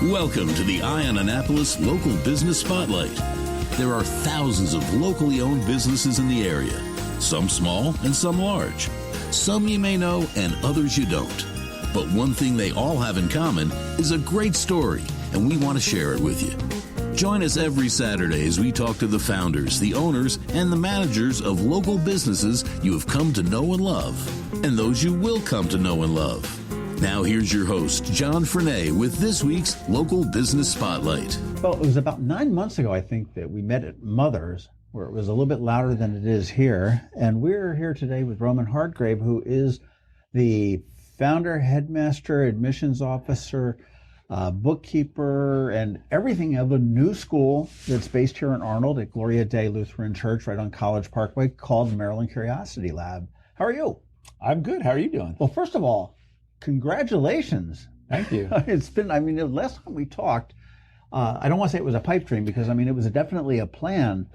Welcome to the Eye on Annapolis Local Business Spotlight. There are thousands of locally owned businesses in the area, some small and some large. Some you may know and others you don't. But one thing they all have in common is a great story, and we want to share it with you. Join us every Saturday as we talk to the founders, the owners, and the managers of local businesses you have come to know and love, and those you will come to know and love. Now here's your host, John Frenay, with this week's Local Business Spotlight. Well, it was about 9 months ago, I think, that we met at Mother's, where it was a little bit louder than it is here. And we're here today with Roman Hardgrave, who is the founder, headmaster, admissions officer, bookkeeper, and everything of a new school that's based here in Arnold at Gloria Dei Lutheran Church right on College Parkway called Maryland Curiosity Lab. How are you? I'm good. How are you doing? Well, first of all, congratulations. Thank you. It's been, the last time we talked, I don't want to say it was a pipe dream because, it was definitely a plan,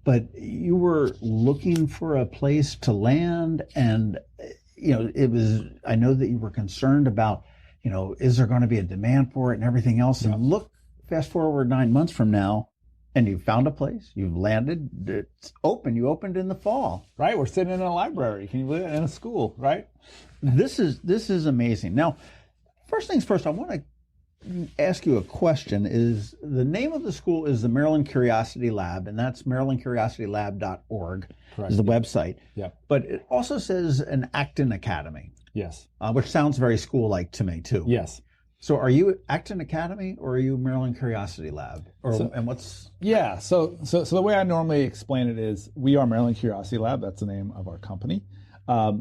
but you were looking for a place to land and, I know that you were concerned about, is there going to be a demand for it and everything else? Yeah. And look, fast forward 9 months from now, and you found a place, you've landed, it's open, you opened in the fall. Right, we're sitting in a library. Can you believe it? In a school, right? This is amazing. Now, first things first, I want to ask you a question. Is the name of the school is the Maryland Curiosity Lab, and that's marylandcuriositylab.org is the website. Yeah. But it also says an Acton Academy. Yes. Which sounds very school-like to me, too. Yes. So are you Acton Academy or are you Maryland Curiosity Lab? And what's... Yeah, so the way I normally explain it is we are Maryland Curiosity Lab. That's the name of our company.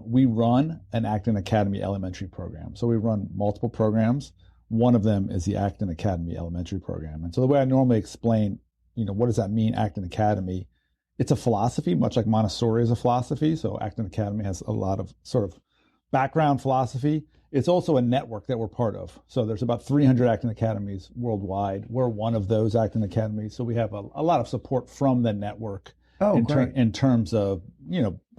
We run an Acton Academy elementary program. So we run multiple programs. One of them is the Acton Academy elementary program. And so the way I normally explain, what does that mean, Acton Academy? It's a philosophy, much like Montessori is a philosophy. So Acton Academy has a lot of sort of background philosophy. It's also a network that we're part of. So there's about 300 Acton Academies worldwide. We're one of those Acton Academies. So we have a lot of support from the network in terms of,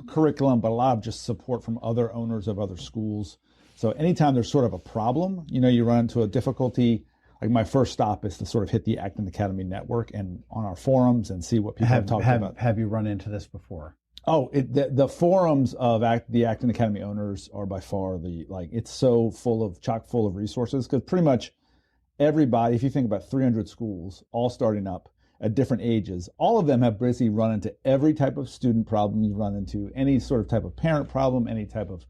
curriculum, but a lot of just support from other owners of other schools. So anytime there's sort of a problem, you run into a difficulty, like my first stop is to sort of hit the Acton Academy network and on our forums and see what people have talked about. Have you run into this before? Oh, the forums of the Acton Academy owners are by far it's so chock full of resources because pretty much everybody, if you think about 300 schools all starting up at different ages, all of them have basically run into every type of student problem you run into, any sort of type of parent problem, any type of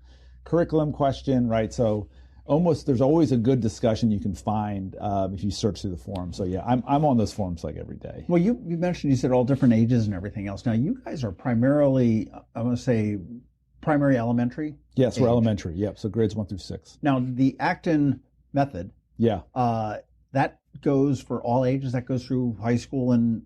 curriculum question, right? So there's always a good discussion you can find if you search through the forums. So yeah, I'm on those forums every day. Well, you mentioned, you said all different ages and everything else. Now you guys are primarily, I want to say, primary elementary? Yes, we're elementary. Yep. So grades 1 through 6. Now the Acton method, yeah, that goes for all ages. That goes through high school and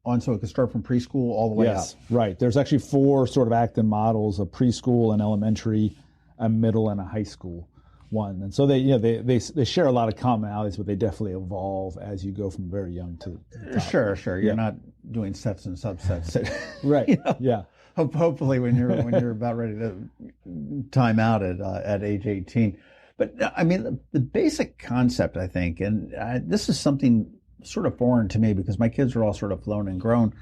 on, so it could start from preschool all the way up. Yes, right. There's actually 4 sort of Acton models: a preschool, an elementary, a middle, and a high school one. And so they share a lot of commonalities, but they definitely evolve as you go from very young to top. Sure. You're not doing sets and subsets. Right. Yeah. Hopefully when you're about ready to time out at age 18. But the basic concept, I think, and this is something sort of foreign to me because my kids are all sort of flown and grown,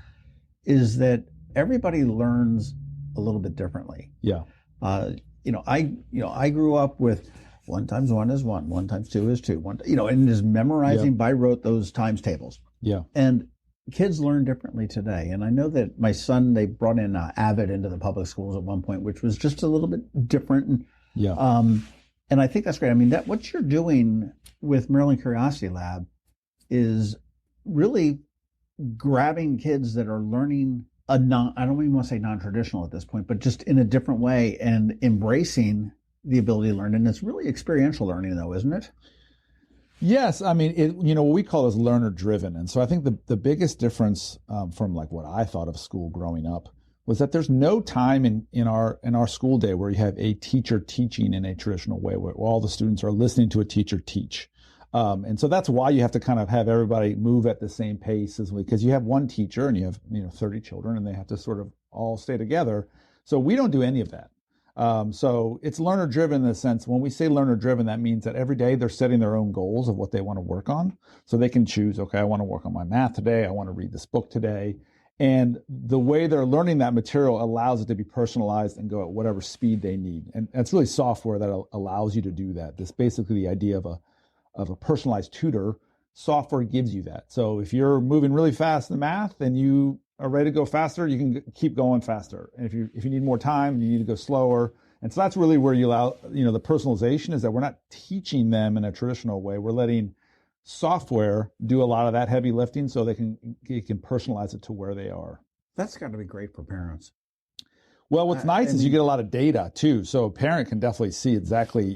is that everybody learns a little bit differently. Yeah. I grew up with 1 times 1 is 1, 1 times 2 is 2, and just memorizing by rote those times tables. Yeah. And kids learn differently today. And I know that my son, they brought in Avid into the public schools at one point, which was just a little bit different. Yeah. And I think that's great. What you're doing with Maryland Curiosity Lab is really grabbing kids that are learning I don't even want to say non-traditional at this point, but just in a different way and embracing the ability to learn. And it's really experiential learning though, isn't it? Yes. What we call is learner driven. And so I think the biggest difference from what I thought of school growing up was that there's no time in our school day where you have a teacher teaching in a traditional way, where all the students are listening to a teacher teach. And so that's why you have to kind of have everybody move at the same pace because you have one teacher and you have 30 children and they have to sort of all stay together. So we don't do any of that. So it's learner driven in the sense, when we say learner driven, that means that every day they're setting their own goals of what they want to work on. So they can choose, okay, I want to work on my math today. I want to read this book today. And the way they're learning that material allows it to be personalized and go at whatever speed they need. And it's really software that allows you to do that. This basically the idea of a personalized tutor. Software gives you that. So if you're moving really fast in math and you are ready to go faster, you can keep going faster. And if you need more time, you need to go slower. And so that's really where you allow, the personalization is that we're not teaching them in a traditional way. We're letting software do a lot of that heavy lifting so you can personalize it to where they are. That's got to be great for parents. Well, what's nice is you get a lot of data too. So a parent can definitely see exactly,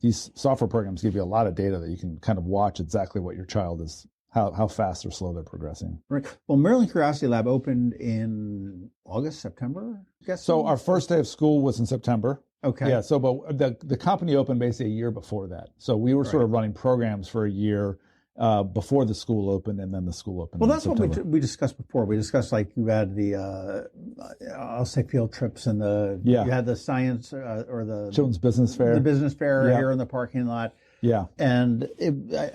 these software programs give you a lot of data that you can kind of watch exactly what your child is, how fast or slow they're progressing. Right. Well, Maryland Curiosity Lab opened in August, September, I guess. So our first day of school was in September. Okay. Yeah. So, but the company opened basically a year before that. So we were sort of running programs for a year before the school opened, and then the school opened. Well, that's September. What we discussed before. We discussed like you had the I'll say field trips and you had the science or the children's business fair, here in the parking lot. Yeah. And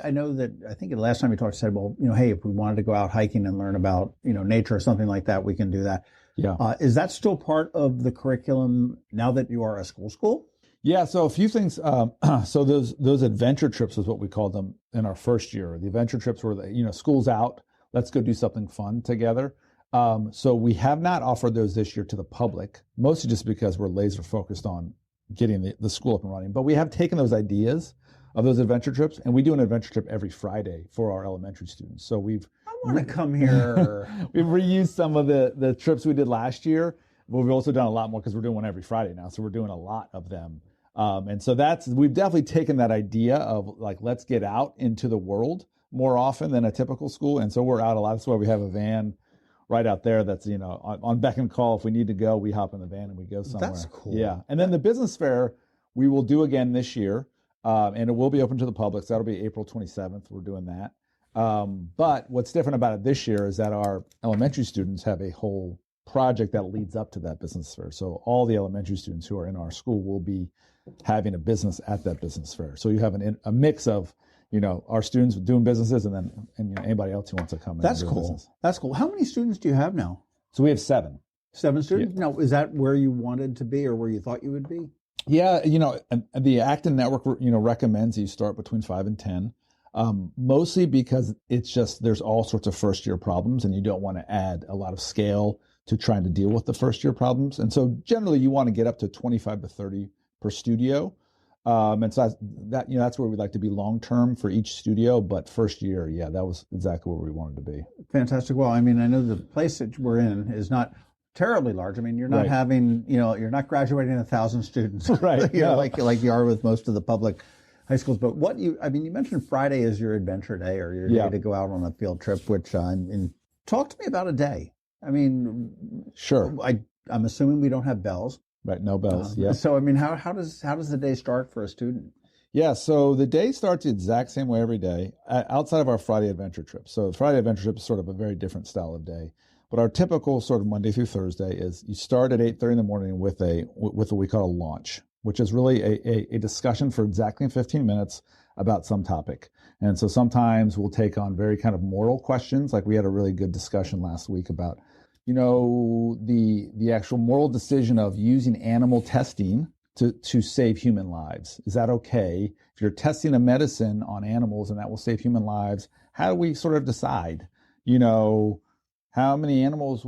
I know that I think the last time we talked, said, well, hey, if we wanted to go out hiking and learn about nature or something like that, we can do that. Yeah. Is that still part of the curriculum now that you are a school? Yeah, so a few things. So those adventure trips is what we called them in our first year. The adventure trips were, school's out, let's go do something fun together. So we have not offered those this year to the public, mostly just because we're laser focused on getting the school up and running. But we have taken those ideas of those adventure trips, and we do an adventure trip every Friday for our elementary students. So I want to come here. We've reused some of the trips we did last year, but we've also done a lot more because we're doing one every Friday now. So we're doing a lot of them. And so we've definitely taken that idea of like, let's get out into the world more often than a typical school. And so we're out a lot. That's why we have a van right out there that's, on beck and call. If we need to go, we hop in the van and we go somewhere. That's cool. Yeah. And then the business fair, we will do again this year. And it will be open to the public. So that'll be April 27th. We're doing that. But what's different about it this year is that our elementary students have a whole project that leads up to that business fair. So all the elementary students who are in our school will be having a business at that business fair. So you have a mix of, our students doing businesses and anybody else who wants to come in. That's cool. Business. That's cool. How many students do you have now? So we have 7. 7 students? Yeah. Now, is that where you wanted to be or where you thought you would be? Yeah, the Acton Network, recommends you start between 5 and 10, mostly because it's just there's all sorts of first year problems, and you don't want to add a lot of scale to trying to deal with the first year problems. And so generally, you want to get up to 25 to 30 per studio, and so that's where we'd like to be long term for each studio. But first year, that was exactly where we wanted to be. Fantastic. Well, I mean, I know the place that we're in is not terribly large. I mean, you're not having, you're not graduating 1,000 students, right? Like you are with most of the public high schools. But you mentioned Friday is your adventure day or your day to go out on a field trip. Which talk to me about a day. I mean, sure. I'm assuming we don't have bells, right? No bells. Yeah. So I mean, how does the day start for a student? Yeah, so the day starts the exact same way every day, outside of our Friday adventure trip. So the Friday adventure trip is sort of a very different style of day. But our typical sort of Monday through Thursday is you start at 8:30 in the morning with what we call a launch, which is really a discussion for exactly 15 minutes about some topic. And so sometimes we'll take on very kind of moral questions. Like we had a really good discussion last week about, the actual moral decision of using animal testing to save human lives. Is that okay? If you're testing a medicine on animals and that will save human lives, how do we sort of decide, how many animals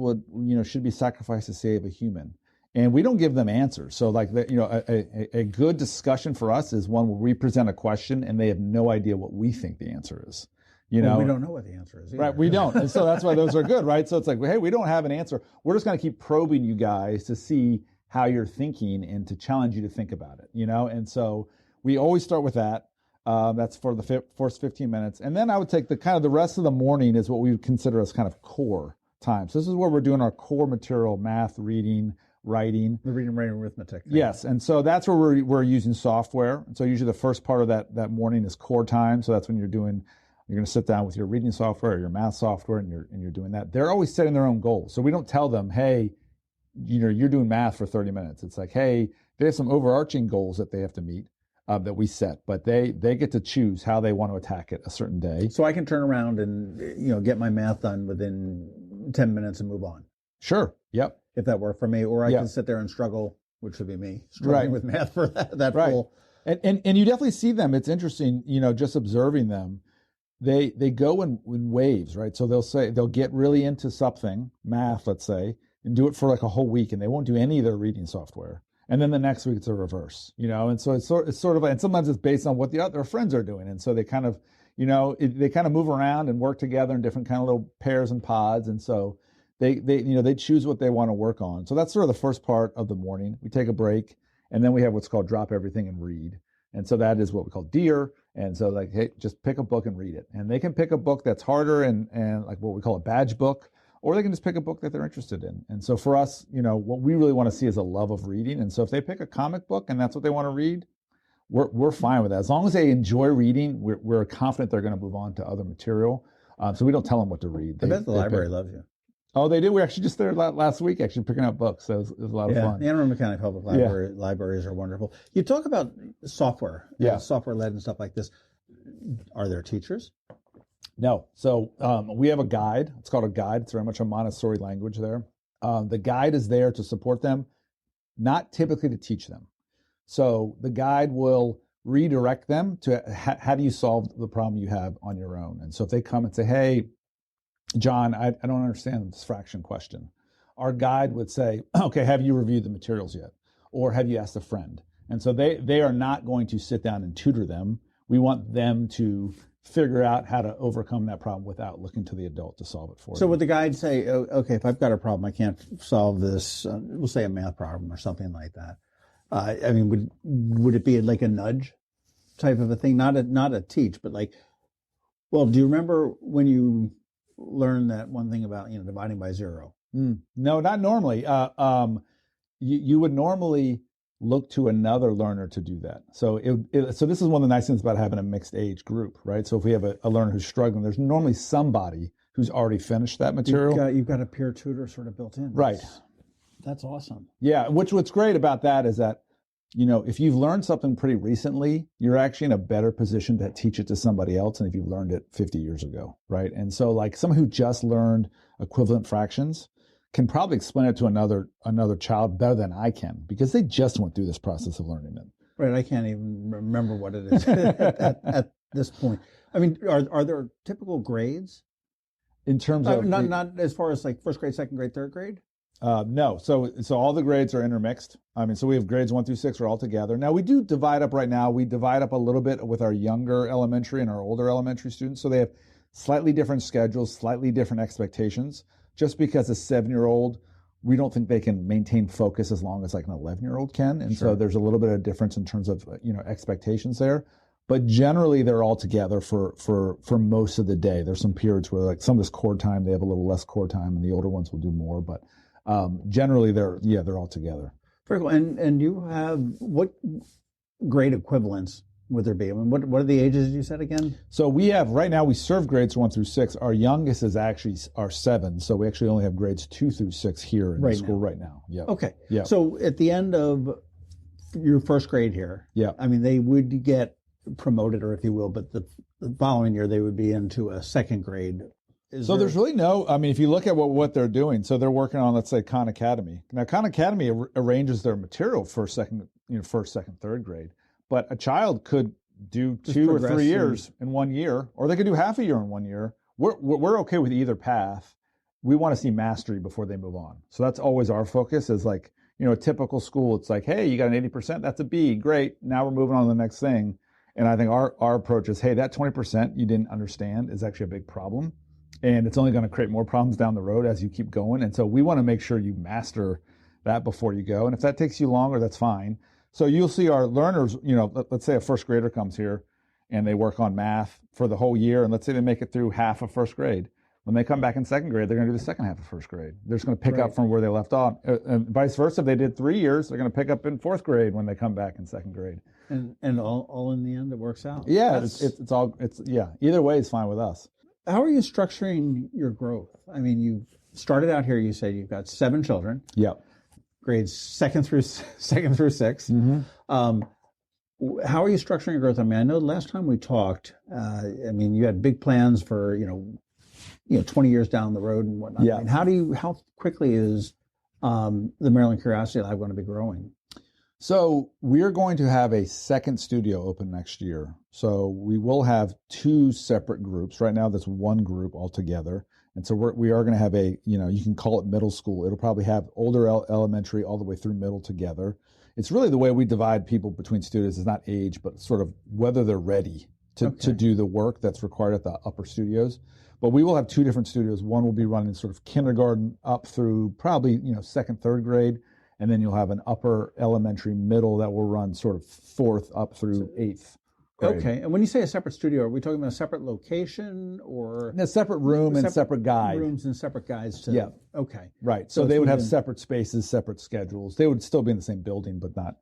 should be sacrificed to save a human? And we don't give them answers. So like, a good discussion for us is one where we present a question and they have no idea what we think the answer is. Well, we don't know what the answer is either. Right, we don't. And so that's why those are good, right? So it's like, hey, we don't have an answer. We're just going to keep probing you guys to see how you're thinking and to challenge you to think about it, And so we always start with that. That's for the first 15 minutes. And then I would take the rest of the morning is what we would consider as kind of core time. So this is where we're doing our core material, math, reading, writing. The reading, writing, arithmetic. Yes. And so that's where we're using software. And so usually the first part of that morning is core time. So that's when you're going to sit down with your reading software or your math software and you're doing that. They're always setting their own goals. So we don't tell them, hey, you're doing math for 30 minutes. It's like, hey, They have some overarching goals that they have to meet that we set, but they get to choose how they want to attack it a certain day. So I can turn around and get my math done within 10 minutes and move on. Sure. Yep. If that worked for me, or I can sit there and struggle, which would be me struggling with math for that full. And you definitely see them. It's interesting, just observing them. They go in waves, right? So they'll get really into something, math, let's say, and do it for like a whole week, and they won't do any of their reading software. And then the next week it's a reverse, and so it's sort of, and sometimes it's based on what their friends are doing, and so they kind of, they kind of move around and work together in different kind of little pairs and pods, and so they choose what they want to work on. So that's sort of the first part of the morning. We take a break, and then we have what's called drop everything and read, and so that is what we call DEAR. And so like, hey, just pick a book and read it, and they can pick a book that's harder and like what we call a badge book. Or they can just pick a book that they're interested in. And so for us, what we really want to see is a love of reading. And so if they pick a comic book and that's what they want to read, we're fine with that. As long as they enjoy reading, we're confident they're going to move on to other material. So we don't tell them what to read. I bet the library loves you. Oh, they do. We actually just there last week, actually picking up books. So it was a lot of fun. The Anne Arundel County Public Libraries are wonderful. You talk about software, software-led and stuff like this. Are there teachers? No. So we have a guide. It's called a guide. It's very much a Montessori language there. The guide is there to support them, not typically to teach them. So the guide will redirect them to how do you solve the problem you have on your own. And so if they come and say, hey, John, I don't understand this fraction question. Our guide would say, okay, have you reviewed the materials yet? Or have you asked a friend? And so they are not going to sit down and tutor them. We want them to figure out how to overcome that problem without looking to the adult to solve it for them. So would the guide say, okay, if I've got a problem, I can't solve this, we'll say a math problem or something like that. Would it be like a nudge type of a thing? Not a teach, but like, well, do you remember when you learned that one thing about, dividing by zero? No, not normally. You would normally look to another learner to do that. So so this is one of the nice things about having a mixed age group, right? So if we have a learner who's struggling, there's normally somebody who's already finished that material. You've got a peer tutor sort of built in. Right. That's awesome. Yeah. What's great about that is that, if you've learned something pretty recently, you're actually in a better position to teach it to somebody else than if you've learned it 50 years ago, right? And so like someone who just learned equivalent fractions can probably explain it to another child better than I can, because they just went through this process of learning it. Right. I can't even remember what it is at this point. I mean, are there typical grades in terms of not as far as like first grade, second grade, third grade? No. So all the grades are intermixed. So we have grades 1 through 6 are all together. Now we do divide up right now. We divide up a little bit with our younger elementary and our older elementary students. So they have slightly different schedules, slightly different expectations. Just because a 7-year-old, we don't think they can maintain focus as long as like an 11-year-old can. And so there's a little bit of difference in terms of, expectations there. But generally they're all together for most of the day. There's some periods where like some of this core time, they have a little less core time and the older ones will do more. But generally they're all together. Very cool. And you have what grade equivalents would there be? I mean, what are the ages you said again? So we have, right now we serve grades 1 through 6. Our youngest is actually our 7. So we actually only have grades 2 through 6 here in the school right now. Yeah. Okay. Yeah. So at the end of your first grade here, they would get promoted, or if you will, but the following year they would be into a second grade. There's really no, if you look at what they're doing, so they're working on, let's say, Khan Academy. Now, Khan Academy arranges their material for second, third grade. But a child could do just 2 or 3 years in 1 year, or they could do half a year in 1 year. We're okay with either path. We want to see mastery before they move on. So that's always our focus is like, a typical school, it's like, hey, you got an 80%, that's a B, great. Now we're moving on to the next thing. And I think our approach is, hey, that 20% you didn't understand is actually a big problem. And it's only going to create more problems down the road as you keep going. And so we want to make sure you master that before you go. And if that takes you longer, that's fine. So you'll see our learners, let's say a first grader comes here and they work on math for the whole year. And let's say they make it through half of first grade. When they come back in second grade, they're going to do the second half of first grade. They're just going to pick up from where they left off. And vice versa, if they did 3 years, they're going to pick up in fourth grade when they come back in second grade. And all in the end, it works out. Yeah, either way is fine with us. How are you structuring your growth? I mean, you started out here, you said you've got 7 children. Yep. grades second through 6th. How are you structuring your growth? I mean, I know last time we talked, I mean, you had big plans for, 20 years down the road and whatnot. Yeah. I mean, how quickly is the Maryland Curiosity Lab going to be growing? So we're going to have a second studio open next year. So we will have 2 separate groups. Right now, that's one group altogether. And so we are going to have you can call it middle school. It'll probably have older elementary all the way through middle together. It's really the way we divide people between students is not age, but sort of whether they're ready to do the work that's required at the upper studios. But we will have 2 different studios. One will be running sort of kindergarten up through probably, 2nd, 3rd grade. And then you'll have an upper elementary middle that will run sort of 4th up through 8th grade. Okay. And when you say a separate studio, are we talking about a separate location or a separate room and separate guide? Rooms and separate guides. Yeah. Okay. Right. So they would have separate spaces, separate schedules. They would still be in the same building, but not,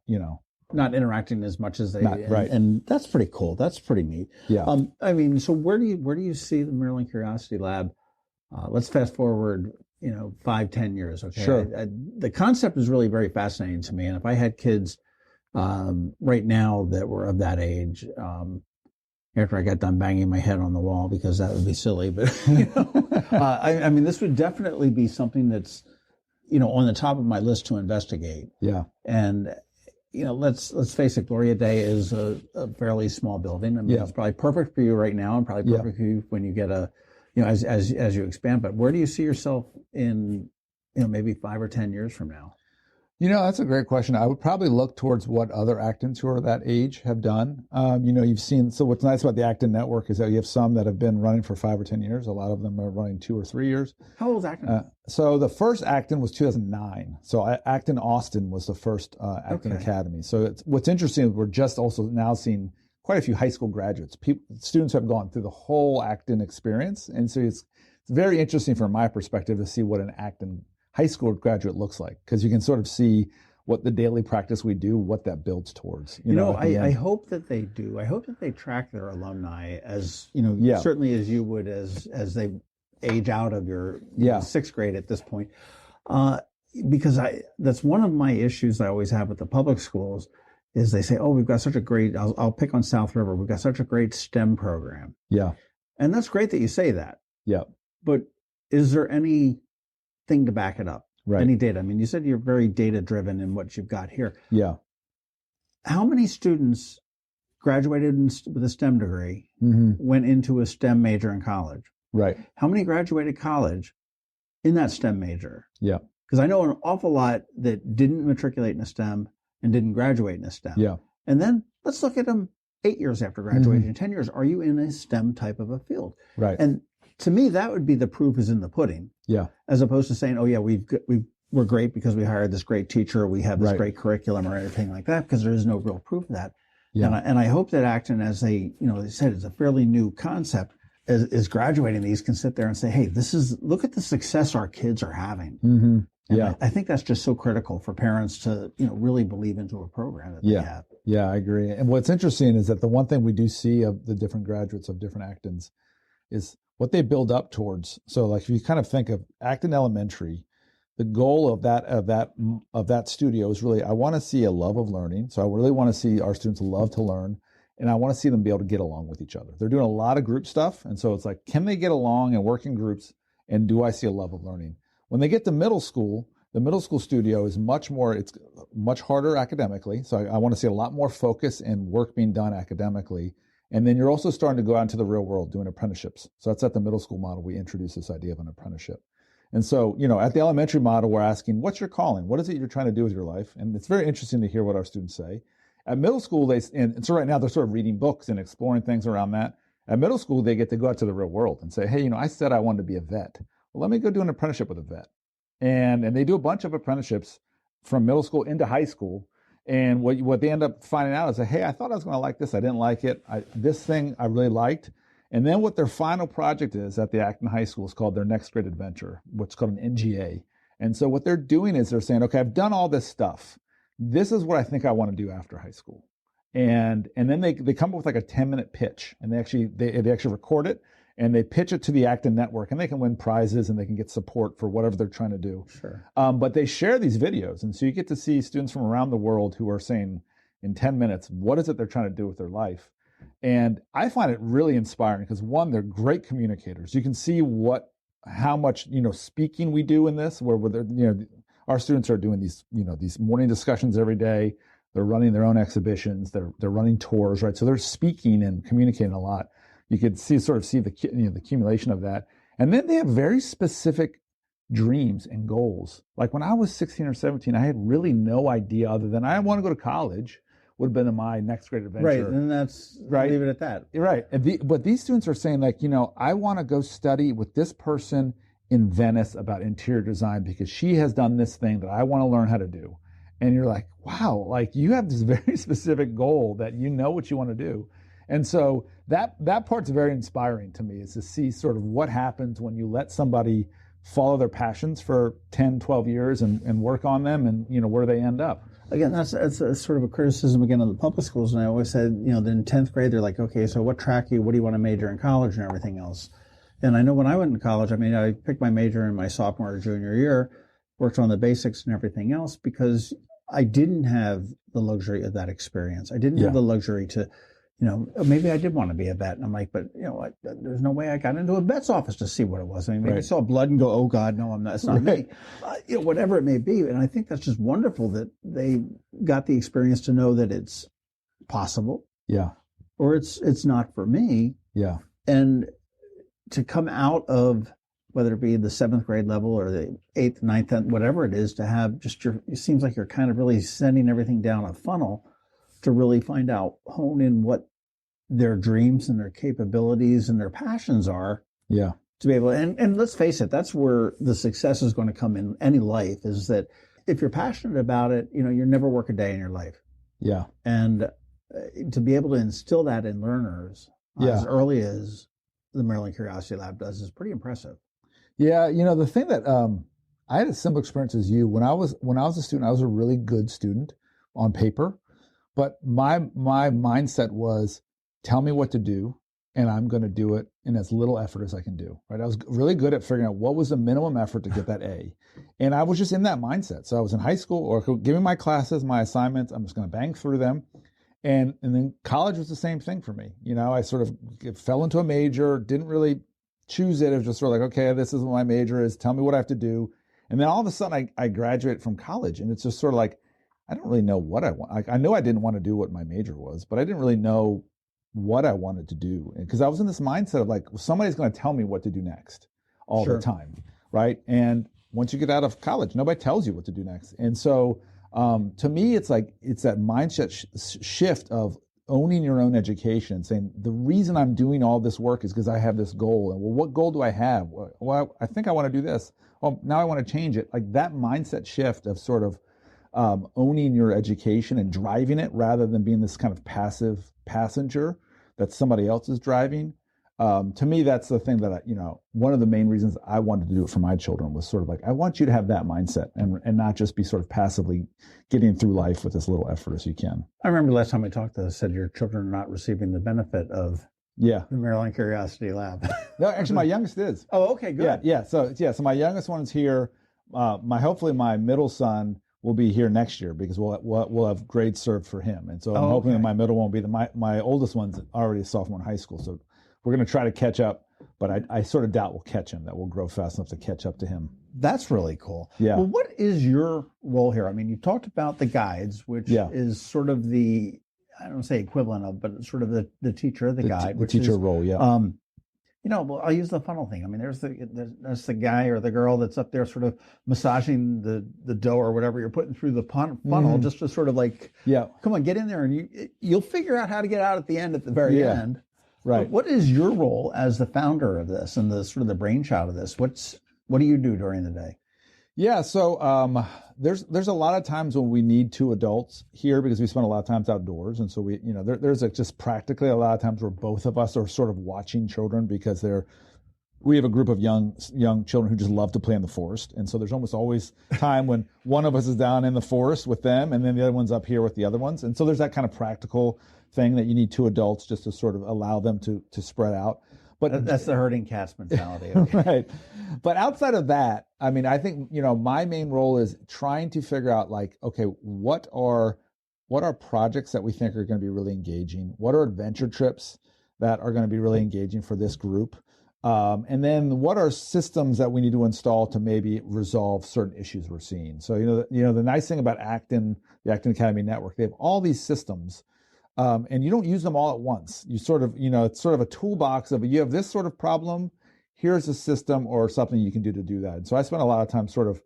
not interacting as much as they. Right. And that's pretty cool. That's pretty neat. Yeah. I mean, so where do you see the Maryland Curiosity Lab? Let's fast forward, 5-10 years. Okay. Sure. The concept is really very fascinating to me. And if I had kids right now that were of that age, after I got done banging my head on the wall, because that would be silly, but I mean, this would definitely be something that's, on the top of my list to investigate. Yeah. And, let's face it, Gloria Dei is a fairly small building. I mean, it's probably perfect for you right now and probably perfect for you when you get as you expand. But where do you see yourself in, maybe 5 or 10 years from now? That's a great question. I would probably look towards what other Actons who are that age have done. You've seen, so what's nice about the Acton network is that you have some that have been running for 5 or 10 years. A lot of them are running 2 or 3 years. How old is Acton? So the first Acton was 2009. So Acton Austin was the first Acton Academy. So what's interesting is we're just also now seeing quite a few high school graduates. Students have gone through the whole Acton experience. And so it's very interesting from my perspective to see what an Acton high school graduate looks like, because you can sort of see what the daily practice we do, what that builds towards. I hope that they do. I hope that they track their alumni as, certainly as you would as they age out of your 6th grade at this point. Because that's one of my issues I always have with the public schools is they say, oh, we've got such a great, I'll pick on South River, we've got such a great STEM program. Yeah. And that's great that you say that. Yeah. But is there anything to back it up? Right. Any data? I mean, you said you're very data driven in what you've got here. Yeah. How many students graduated with a STEM degree, went into a STEM major in college? Right. How many graduated college in that STEM major? Yeah. Because I know an awful lot that didn't matriculate in a STEM and didn't graduate in a STEM. Yeah. And then let's look at them 8 years after graduation, 10 years. Are you in a STEM type of a field? Right. And to me, that would be the proof is in the pudding. Yeah. As opposed to saying, oh yeah, we're great because we hired this great teacher, we have this great curriculum or anything like that, because there is no real proof of that. Yeah. And I hope that Acton, as they said, it's a fairly new concept, is graduating these can sit there and say, hey, look at the success our kids are having. Mm-hmm. Yeah. I think that's just so critical for parents to, really believe into a program that they have. Yeah, I agree. And what's interesting is that the one thing we do see of the different graduates of different Actons is what they build up towards. So like if you kind of think of Acton Elementary, the goal of that studio is really, I want to see a love of learning. So I really want to see our students love to learn, and I want to see them be able to get along with each other. They're doing a lot of group stuff. And so it's like, can they get along and work in groups? And do I see a love of learning? When they get to middle school, the middle school studio is it's much harder academically. So I want to see a lot more focus and work being done academically. And then you're also starting to go out into the real world doing apprenticeships. So that's at the middle school model. We introduce this idea of an apprenticeship. And so, at the elementary model, we're asking, what's your calling? What is it you're trying to do with your life? And it's very interesting to hear what our students say. At middle school, and so right now they're sort of reading books and exploring things around that. At middle school, they get to go out to the real world and say, hey, I said I wanted to be a vet. Well, let me go do an apprenticeship with a vet. And they do a bunch of apprenticeships from middle school into high school. And what they end up finding out is that, hey, I thought I was going to like this. I didn't like it. This thing I really liked. And then what their final project is at the Acton High School is called their Next Great Adventure, what's called an NGA. And so what they're doing is they're saying, okay, I've done all this stuff. This is what I think I want to do after high school. And then they come up with like a 10-minute pitch, and they actually record it, and they pitch it to the Acton Network, and they can win prizes and they can get support for whatever they're trying to do. Sure. But they share these videos, and so you get to see students from around the world who are saying in 10 minutes, what is it they're trying to do with their life? And I find it really inspiring because, one, they're great communicators. You can see how much, speaking we do in this, where our students are doing these morning discussions every day. They're running their own exhibitions. They're running tours, right? So they're speaking and communicating a lot. You could see the accumulation of that. And then they have very specific dreams and goals. Like when I was 16 or 17, I had really no idea other than I want to go to college. Would have been my next great adventure. Right, and that's right. Leave it at that. Right. But these students are saying, like, I want to go study with this person in Venice about interior design because she has done this thing that I want to learn how to do. And you're like, wow, like you have this very specific goal that you know what you want to do. And so that part's very inspiring to me, is to see sort of what happens when you let somebody follow their passions for 10, 12 years and work on them and, where they end up. Again, that's a sort of a criticism again of the public schools. And I always said, then in 10th grade, they're like, okay, so what do you want to major in college and everything else? And I know when I went to college, I picked my major in my sophomore or junior year, worked on the basics and everything else because I didn't have the luxury of that experience. I didn't have the luxury to, maybe I did want to be a vet. And I'm like, but, there's no way I got into a vet's office to see what it was. Maybe I saw blood and go, oh, God, no, I'm not. It's not me. Whatever it may be. And I think that's just wonderful that they got the experience to know that it's possible. Yeah. Or it's not for me. Yeah. And to come out of, whether it be the 7th grade level or the 8th, 9th, 10th, whatever it is, to have just it seems like you're kind of really sending everything down a funnel to really find out, hone in what their dreams and their capabilities and their passions are. Yeah. To be able and let's face it, that's where the success is going to come in any life, is that if you're passionate about it, you never work a day in your life. Yeah. And to be able to instill that in learners as early as the Maryland Curiosity Lab does is pretty impressive. Yeah. The thing that I had a similar experience as you. When I was a student, I was a really good student on paper, but my mindset was, tell me what to do, and I'm going to do it in as little effort as I can do. Right? I was really good at figuring out what was the minimum effort to get that A, and I was just in that mindset. So I was in high school, or give me my classes, my assignments. I'm just going to bang through them, and then college was the same thing for me. I sort of fell into a major, didn't really choose it. It was just sort of like, okay, this is what my major is. Tell me what I have to do, and then all of a sudden I graduate from college, and it's just sort of like, I don't really know what I want. Like, I know I didn't want to do what my major was, but I didn't really know what I wanted to do, because I was in this mindset of like, somebody's going to tell me what to do next all the time, right? And once you get out of college, nobody tells you what to do next. And so to me, it's like, it's that mindset shift of owning your own education and saying, the reason I'm doing all this work is because I have this goal. And well, what goal do I have? Well, I think I want to do this. Well, now I want to change it. Like that mindset shift of sort of owning your education and driving it, rather than being this kind of passive passenger that somebody else is driving. To me, that's the thing that one of the main reasons I wanted to do it for my children was sort of like, I want you to have that mindset and not just be sort of passively getting through life with as little effort as you can. I remember last time I talked to said your children are not receiving the benefit of the Maryland Curiosity Lab. No, actually, my youngest is. Oh, okay, good. Yeah. So my youngest one's here. Hopefully my middle son will be here next year, because we'll have grades served for him. And so I'm hoping that my middle won't be my oldest one's already a sophomore in high school. So we're going to try to catch up, but I sort of doubt we'll catch him, that we'll grow fast enough to catch up to him. That's really cool. Yeah. Well, what is your role here? I mean, you talked about the guides, which is sort of the, I don't say equivalent of, but sort of the teacher of the guide. The teacher role, well, I'll use the funnel thing. I mean, there's the guy or the girl that's up there sort of massaging the dough or whatever you're putting through the funnel, just to sort of like, come on, get in there, and you'll figure out how to get out at the end, at the very end. Right. But what is your role as the founder of this and the sort of the brainchild of this? What do you do during the day? Yeah, so there's a lot of times when we need two adults here, because we spend a lot of times outdoors, and so we there's just practically a lot of times where both of us are sort of watching children, because we have a group of young children who just love to play in the forest, and so there's almost always time when one of us is down in the forest with them, and then the other one's up here with the other ones, and so there's that kind of practical thing that you need two adults just to sort of allow them to spread out. But That's the herding cats mentality. Okay. right. But outside of that, I mean, I think, my main role is trying to figure out like, okay, what are projects that we think are going to be really engaging? What are adventure trips that are going to be really engaging for this group? And then what are systems that we need to install to maybe resolve certain issues we're seeing? So, the nice thing about the Acton Academy Network, they have all these systems, and you don't use them all at once. You sort of, it's sort of a toolbox of, you have this sort of problem, here's a system or something you can do to do that. And so I spent a lot of time sort of,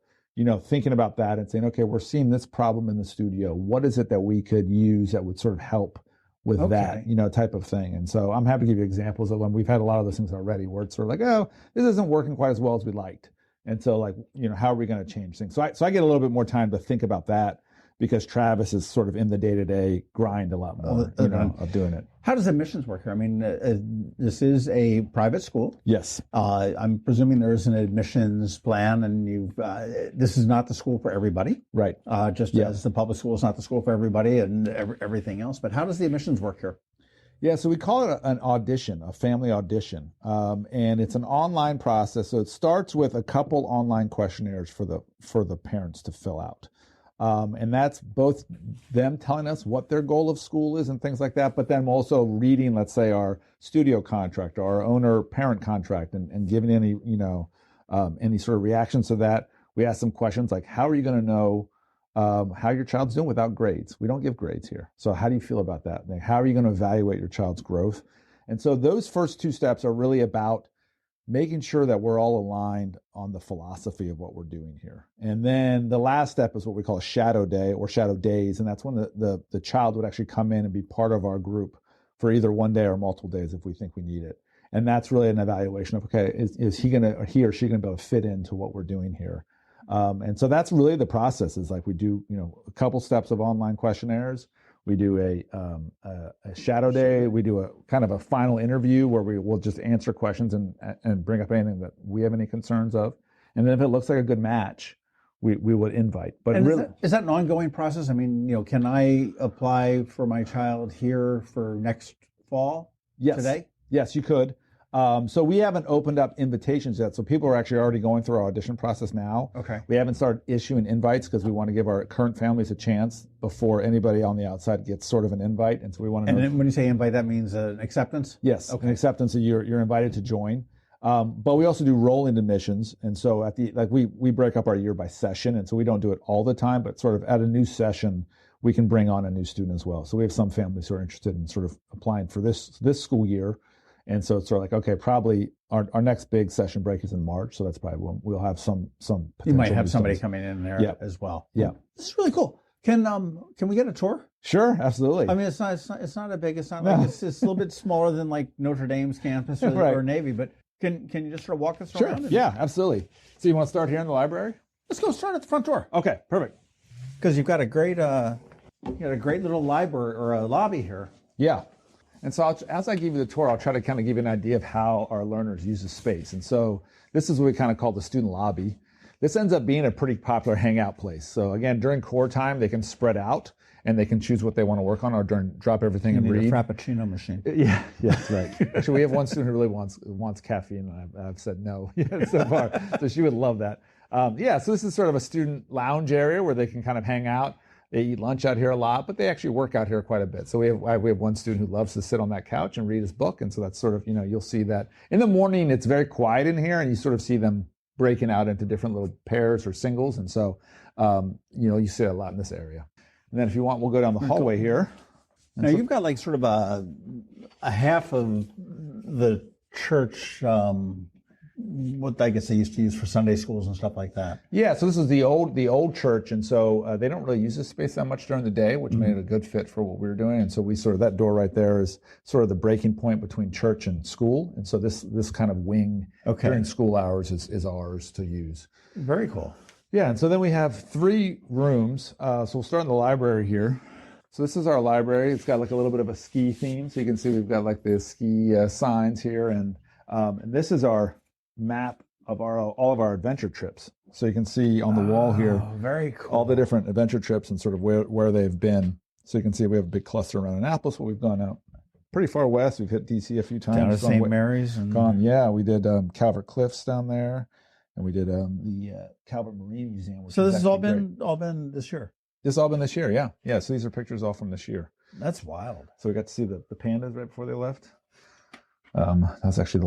thinking about that and saying, okay, we're seeing this problem in the studio. What is it that we could use that would sort of help with that, type of thing? And so I'm happy to give you examples of when we've had a lot of those things already where it's sort of like, oh, this isn't working quite as well as we liked. And so like, how are we going to change things? So I get a little bit more time to think about that because Travis is sort of in the day-to-day grind a lot more, of doing it. How does admissions work here? I mean, this is a private school. Yes. I'm presuming there is an admissions plan, and this is not the school for everybody. Right. As the public school is not the school for everybody and everything else. But how does the admissions work here? Yeah, so we call it an audition, a family audition, and it's an online process. So it starts with a couple online questionnaires for the parents to fill out. And that's both them telling us what their goal of school is and things like that, but then also reading, let's say, our studio contract or our owner-parent contract and giving any sort of reactions to that. We ask them questions like, how are you going to know how your child's doing without grades? We don't give grades here. So how do you feel about that? Like, how are you going to evaluate your child's growth? And so those first two steps are really about making sure that we're all aligned on the philosophy of what we're doing here. And then the last step is what we call a shadow day or shadow days. And that's when the child would actually come in and be part of our group for either one day or multiple days if we think we need it. And that's really an evaluation of, okay, is he or she going to be able to fit into what we're doing here? And so that's really the process is like we do, a couple steps of online questionnaires. We do a shadow day. We do a kind of a final interview where we will just answer questions and bring up anything that we have any concerns of. And then if it looks like a good match, we would invite. But and really, is that an ongoing process? I mean, can I apply for my child here for next fall? Yes. Today? Yes, you could. So we haven't opened up invitations yet. So people are actually already going through our audition process now. Okay. We haven't started issuing invites because we want to give our current families a chance before anybody on the outside gets sort of an invite. And so we want to know. And when you say invite, that means an acceptance? Yes. Okay. An acceptance that you're invited to join. But we also do rolling admissions. And so we break up our year by session. And so we don't do it all the time, but sort of at a new session, we can bring on a new student as well. So we have some families who are interested in sort of applying for this school year. And so it's sort of like, okay, probably our next big session break is in March. So that's probably when we'll have some potential. You might have somebody coming in there as well. Yeah. This is really cool. Can we get a tour? Sure, absolutely. I mean, it's not a big, it's not like it's a little bit smaller than like Notre Dame's campus or Navy, but can you just sort of walk us around? Sure. Yeah, absolutely. So you want to start here in the library? Let's go start at the front door. Okay, perfect. Because you've got a great little library or a lobby here. Yeah. And so as I give you the tour, I'll try to kind of give you an idea of how our learners use the space. And so this is what we kind of call the student lobby. This ends up being a pretty popular hangout place. So again, during core time, they can spread out and they can choose what they want to work on or drop everything and read. A Frappuccino machine. Yeah, right. Actually, we have one student who really wants caffeine, and I've said no so far. So she would love that. So this is sort of a student lounge area where they can kind of hang out. They eat lunch out here a lot, but they actually work out here quite a bit. So we have one student who loves to sit on that couch and read his book. And so that's sort of, you'll see that. In the morning, it's very quiet in here, and you sort of see them breaking out into different little pairs or singles. And so, you see it a lot in this area. And then if you want, we'll go down the hallway here. Now, you've got like sort of a half of the church, what I guess they used to use for Sunday schools and stuff like that. Yeah, so this is the old church, and so they don't really use this space that much during the day, which made it a good fit for what we were doing. And so we sort of, that door right there is sort of the breaking point between church and school. And so this kind of wing during school hours is ours to use. Very cool. Yeah, and so then we have 3 rooms. So we'll start in the library here. So this is our library. It's got like a little bit of a ski theme. So you can see we've got like the ski signs here, and this is our map of all of our adventure trips. So you can see on the wall here, very cool, all the different adventure trips and sort of where they've been. So you can see we have a big cluster around Annapolis where we've gone out. pretty far west. We've hit DC a few times. Down to St. Mary's and gone. Yeah, we did Calvert Cliffs down there, and we did the Calvert Marine Museum. So this has all been this year. This has all been this year. Yeah, yeah. So these are pictures all from this year. That's wild. So we got to see the pandas right before they left. That was actually the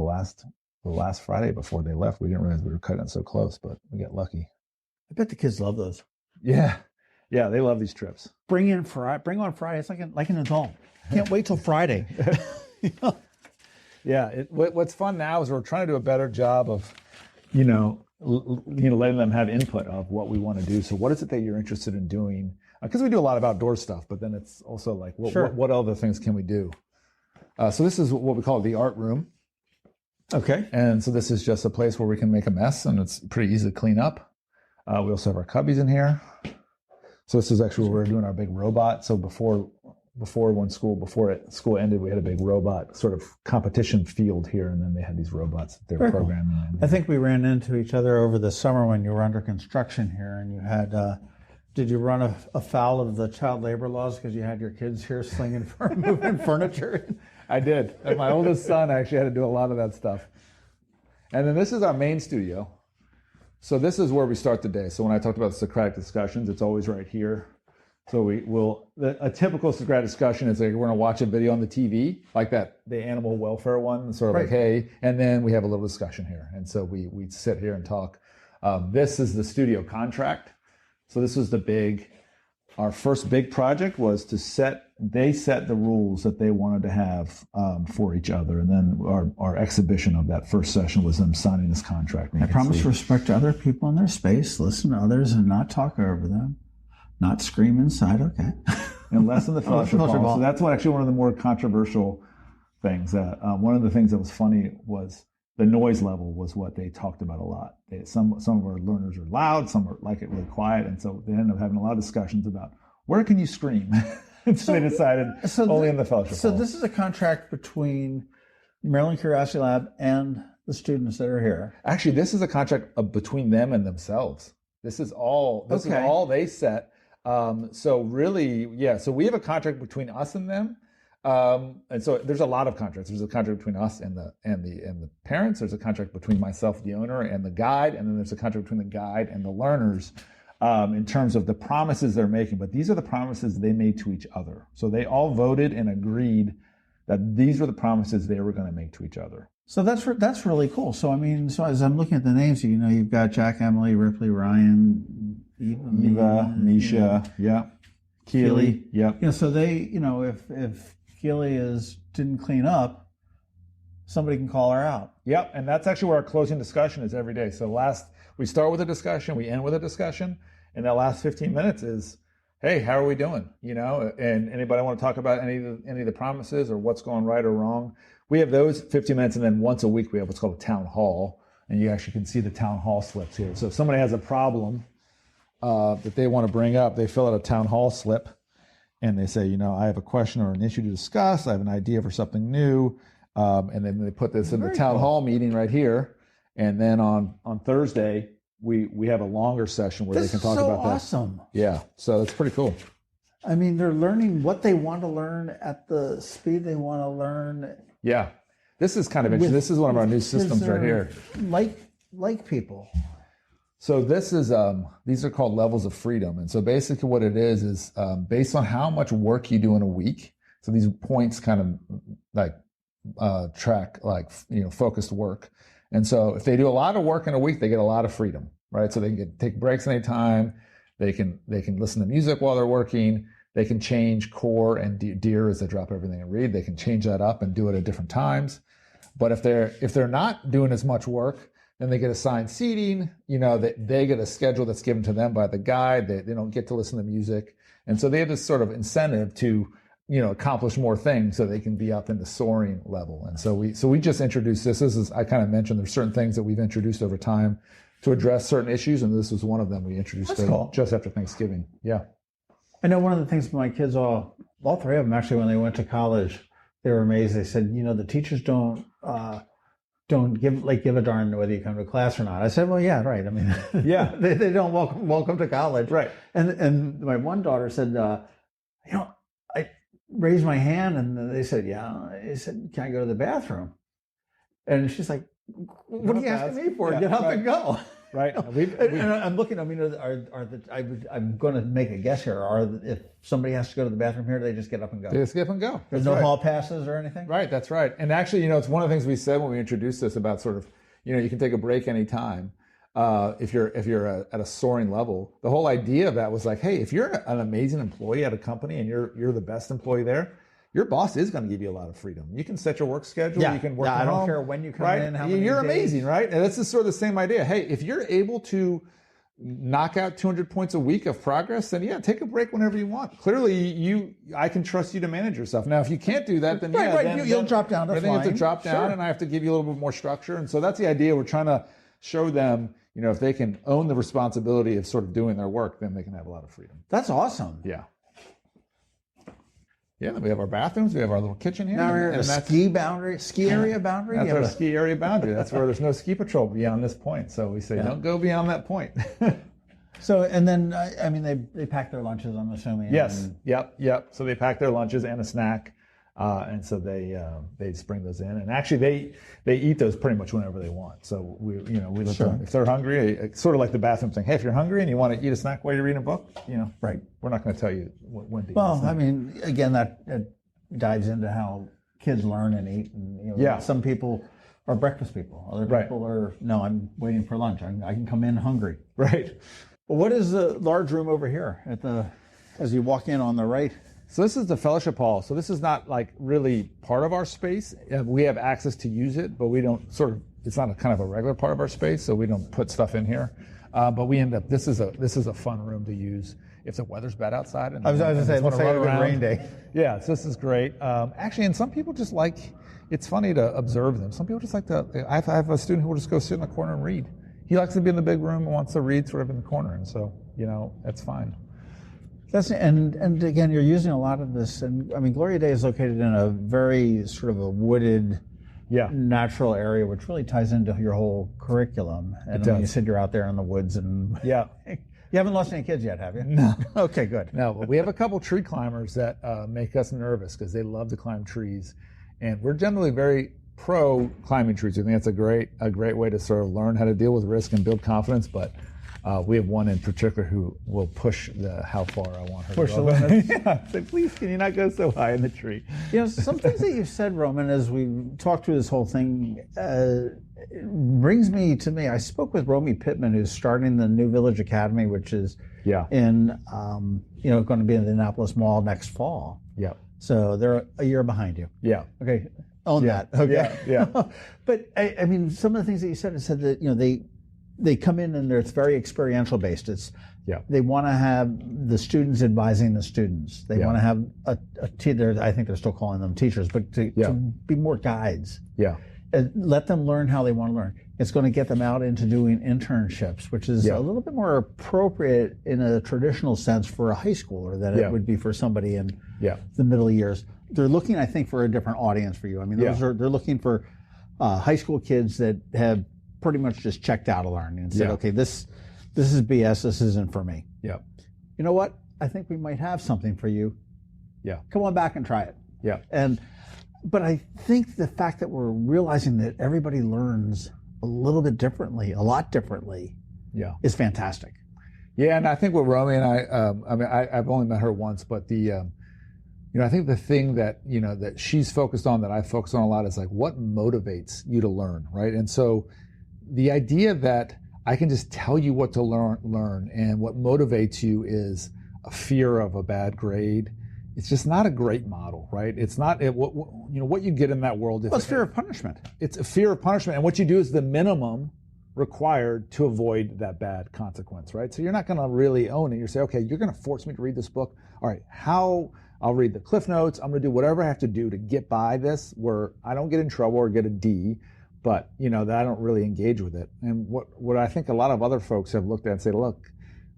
last Friday before they left. We didn't realize we were cutting it so close, but we got lucky. I bet the kids love those. Yeah, they love these trips. Bring on Friday. It's like an adult. Can't wait till Friday. Yeah. What's fun now is we're trying to do a better job of, letting them have input of what we want to do. So what is it that you're interested in doing? Because we do a lot of outdoor stuff, but then it's also like, what other things can we do? So this is what we call the art room. Okay. And so this is just a place where we can make a mess, and it's pretty easy to clean up. We also have our cubbies in here. So this is actually where we're doing our big robot. So before school ended, we had a big robot sort of competition field here, and then they had these robots that they were programming. I think we ran into each other over the summer when you were under construction here, and you had. Did you run afoul of the child labor laws because you had your kids here moving furniture? I did. And my oldest son actually had to do a lot of that stuff. And then this is our main studio. So this is where we start the day. So when I talked about the Socratic discussions, it's always right here. So a typical Socratic discussion is like we're going to watch a video on the TV, like the animal welfare one, sort of like, hey, and then we have a little discussion here. And so we sit here and talk. This is the studio contract. So this was our first big project was they set the rules that they wanted to have for each other. And then our exhibition of that first session was them signing this contract. I promise to respect other people in their space, listen to others and not talk over them, not scream inside. Okay. And lessen the fellowship hall. So that's actually one of the more controversial things. One of the things that was funny was the noise level was what they talked about a lot. Some of our learners are loud, some are like it really quiet. And so they ended up having a lot of discussions about where can you scream? So they decided only in the fellowship hall. So this is a contract between Maryland Curiosity Lab and the students that are here. Actually, this is a contract between them and themselves. This is all they set. So really, so we have a contract between us and them. And so there's a lot of contracts. There's a contract between us and the parents. There's a contract between myself, the owner, and the guide. And then there's a contract between the guide and the learners. In terms of the promises they're making, but these are the promises they made to each other. So they all voted and agreed that these were the promises they were going to make to each other. So that's really cool. So as I'm looking at the names, you've got Jack, Emily, Ripley, Ryan, Eva, Misha, Keely, So they, if Keely didn't clean up, somebody can call her out. Yep, and that's actually where our closing discussion is every day. So we start with a discussion, we end with a discussion, and that last 15 minutes is, hey, how are we doing? And anybody want to talk about any of the promises or what's going right or wrong? We have those 15 minutes, and then once a week we have what's called a town hall, and you actually can see the town hall slips here. So if somebody has a problem that they want to bring up, they fill out a town hall slip, and they say, I have a question or an issue to discuss, I have an idea for something new, and then they put this in the town hall meeting right here. And then on Thursday, we have a longer session where they can talk about that. This is so awesome. Yeah, so that's pretty cool. They're learning what they want to learn at the speed they want to learn. Yeah, this is kind of interesting. This is one of our new systems right here. Like people. So this is these are called levels of freedom, and so basically what it is based on how much work you do in a week. So these points kind of like track focused work. And so if they do a lot of work in a week, they get a lot of freedom, right? So they can take breaks anytime. They can listen to music while they're working. They can change core and deer as they drop everything and read. They can change that up and do it at different times. But if they're not doing as much work, then they get assigned seating. They get a schedule that's given to them by the guide. They don't get to listen to music. And so they have this sort of incentive to accomplish more things so they can be up in the soaring level. And so we just introduced this. This is, I kind of mentioned, there's certain things that we've introduced over time to address certain issues, and this was one of them we introduced just after Thanksgiving. Yeah. I know one of the things my kids, all three of them actually, when they went to college, they were amazed. They said, the teachers don't give a darn whether you come to class or not. I said, well, yeah, right. Yeah, they don't welcome to college. Right. And my one daughter said, raised my hand, and they said, yeah. I said, can I go to the bathroom? And she's like, what are you asking me for? Yeah, Get up and go. Right. And I'm looking. I mean, I'm going to make a guess here. If somebody has to go to the bathroom here, they just get up and go. They just get up and go. There's no hall passes or anything. Right. That's right. And actually, it's one of the things we said when we introduced this about sort of, you can take a break anytime. If you're at a soaring level, the whole idea of that was like, hey, if you're an amazing employee at a company and you're the best employee there, your boss is going to give you a lot of freedom. You can set your work schedule. Yeah. You can work from home. I don't care when you come right? in. How many You're days. amazing, right? And that's just sort of the same idea. Hey, if you're able to knock out 200 points a week of progress, then take a break whenever you want. Clearly, I can trust you to manage yourself. Now, if you can't do that, then you'll drop down to flying. Then you have to drop down, sure. and I have to give you a little bit more structure. And so that's the idea. We're trying to show them, if they can own the responsibility of sort of doing their work, then they can have a lot of freedom. That's awesome. Yeah. Yeah, we have our bathrooms. We have our little kitchen here. Now we're at a ski area boundary. That's our ski area boundary. That's where there's no ski patrol beyond this point. So we say, don't go beyond that point. So, and then, I mean, they pack their lunches, I'm assuming. Yes. Yep. So they pack their lunches and a snack. And so they just bring those in. And actually, they eat those pretty much whenever they want. So we let them, if they're hungry, sort of like the bathroom thing. Hey, if you're hungry and you want to eat a snack while you're reading a book, right. We're not going to tell you when to eat. Well, I mean, again, that dives into how kids learn and eat. And, some people are breakfast people. Other people are, no, I'm waiting for lunch. I can come in hungry. Right. Well, what is the large room over here as you walk in on the right? So this is the fellowship hall. So this is not like really part of our space. We have access to use it, but we don't it's not a kind of a regular part of our space, so we don't put stuff in here. But we end up, this is a fun room to use if the weather's bad outside. And I was going to say, it looks like a good rain day. Yeah, so this is great. Actually, and some people just it's funny to observe them. Some people just like to, I have a student who will just go sit in the corner and read. He likes to be in the big room and wants to read sort of in the corner. And so, that's fine. And again, you're using a lot of this, and I mean, Gloria Dei is located in a very sort of a wooded, natural area, which really ties into your whole curriculum. And when you said you're out there in the woods, and you haven't lost any kids yet, have you? No. Okay, good. No, but we have a couple tree climbers that make us nervous because they love to climb trees, and we're generally very pro climbing trees. I think that's a great way to sort of learn how to deal with risk and build confidence, but. We have one in particular who will push how far I want her to go. Push the limits. So please, can you not go so high in the tree? Some things that you've said, Roman, as we talked through this whole thing, brings me to I spoke with Romy Pittman, who's starting the New Village Academy, which is in, going to be in the Annapolis Mall next fall. Yeah. So they're a year behind you. Yeah. Okay. Own that. Okay. Yeah. But I mean, some of the things that you said, it said that, they come in and it's very experiential based. They want to have the students advising the students. They want to have I think they're still calling them teachers, but to be more guides. Yeah. And let them learn how they want to learn. It's going to get them out into doing internships, which is a little bit more appropriate in a traditional sense for a high schooler than it would be for somebody in the middle years. They're looking, I think, for a different audience for you. I mean, they're looking for high school kids that have pretty much just checked out of learning and said, okay, this is BS, this isn't for me. Yeah. You know what? I think we might have something for you. Yeah. Come on back and try it. Yeah. But I think the fact that we're realizing that everybody learns a little bit differently, a lot differently, is fantastic. Yeah, and I think with Romy and I've only met her once, but I think the thing that, that she's focused on, that I focus on a lot, is like, what motivates you to learn, right? And so the idea that I can just tell you what to learn, and what motivates you is a fear of a bad grade. It's just not a great model, right? It's not what you get in that world. Well, it's fear of punishment. It's a fear of punishment, and what you do is the minimum required to avoid that bad consequence, right? So you're not going to really own it. You say, okay, you're going to force me to read this book. All right, I'll read the Cliff Notes. I'm going to do whatever I have to do to get by this, where I don't get in trouble or get a D, but that I don't really engage with it. And what I think a lot of other folks have looked at and say, look,